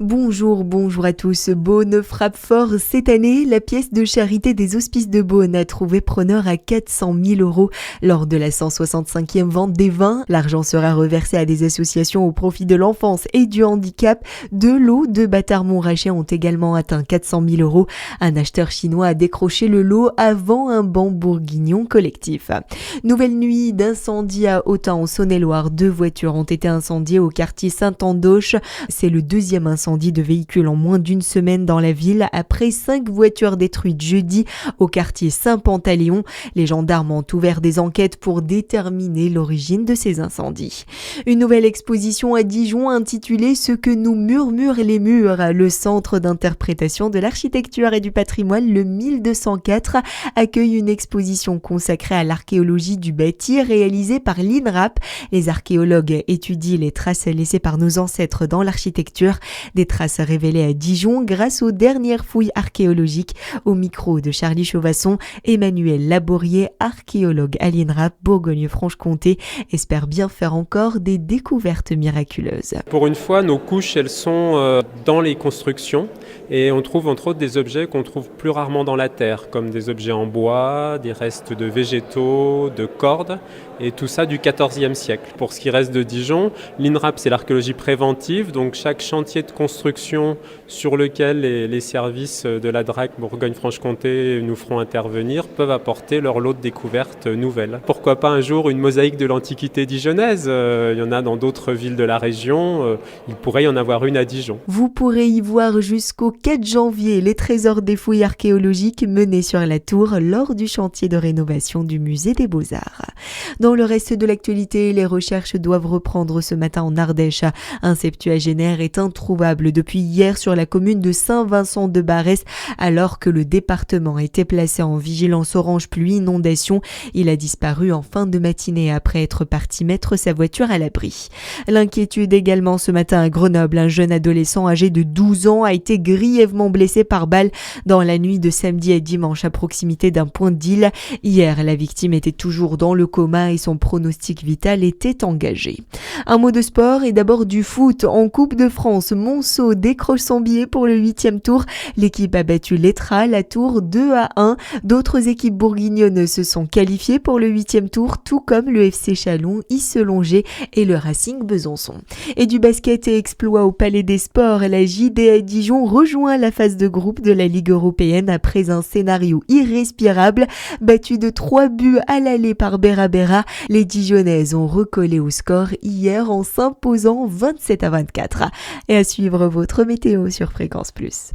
Bonjour à tous. Beaune frappe fort cette année. La pièce de charité des Hospices de Beaune a trouvé preneur à 400 000 € lors de la 165e vente des vins. L'argent sera reversé à des associations au profit de l'enfance et du handicap. Deux lots de bâtards Montrachet ont également atteint 400 000 €. Un acheteur chinois a décroché le lot avant un banc bourguignon collectif. Nouvelle nuit d'incendie à Autun en Saône-et-Loire. 2 voitures ont été incendiées au quartier Saint-Andoche. C'est le deuxième incendie de véhicules en moins d'une semaine dans la ville après 5 voitures détruites jeudi au quartier Saint-Pantaléon. Les gendarmes ont ouvert des enquêtes pour déterminer l'origine de ces incendies. Une nouvelle exposition à Dijon intitulée « Ce que nous murmurent les murs ». Le centre d'interprétation de l'architecture et du patrimoine, le 1204, accueille une exposition consacrée à l'archéologie du bâti réalisée par l'INRAP. Les archéologues étudient les traces laissées par nos ancêtres dans l'architecture. Des traces révélées à Dijon grâce aux dernières fouilles archéologiques. Au micro de Charlie Chauvasson, Emmanuel Laborier, archéologue à l'INRAP Bourgogne-Franche-Comté, espère bien faire encore des découvertes miraculeuses. Pour une fois, nos couches, elles sont dans les constructions et on trouve entre autres des objets qu'on trouve plus rarement dans la terre, comme des objets en bois, des restes de végétaux, de cordes, et tout ça du XIVe siècle. Pour ce qui reste de Dijon, l'INRAP, c'est l'archéologie préventive, donc chaque chantier de construction sur lequel les services de la DRAC Bourgogne-Franche-Comté nous feront intervenir peuvent apporter leur lot de découvertes nouvelles. Pourquoi pas un jour une mosaïque de l'Antiquité dijonnaise? Il y en a dans d'autres villes de la région, il pourrait y en avoir une à Dijon. Vous pourrez y voir jusqu'au 4 janvier les trésors des fouilles archéologiques menés sur la tour lors du chantier de rénovation du musée des Beaux-Arts. Dans le reste de l'actualité, les recherches doivent reprendre ce matin en Ardèche. Un septuagénaire est introuvable depuis hier sur la commune de Saint-Vincent-de-Barès alors que le département était placé en vigilance orange pluie inondation. Il a disparu en fin de matinée après être parti mettre sa voiture à l'abri. L'inquiétude également ce matin à Grenoble. Un jeune adolescent âgé de 12 ans a été grièvement blessé par balle dans la nuit de samedi à dimanche à proximité d'un point d'île. Hier, la victime était toujours dans le coma et son pronostic vital était engagé. Un mot de sport et d'abord du foot. En Coupe de France, Monceau décroche son billet pour le 8e tour. L'équipe a battu l'Etra, la Tour 2-1. D'autres équipes bourguignonnes se sont qualifiées pour le 8e tour, tout comme le FC Chalon, Isselongé et le Racing Besançon. Et du basket et exploit au Palais des Sports, la JDA Dijon rejoint la phase de groupe de la Ligue européenne après un scénario irrespirable. Battu de 3 buts à l'aller par Bera, les Dijonnaises ont recollé au score hier en s'imposant 27-24. Et à suivre votre météo sur Fréquence Plus.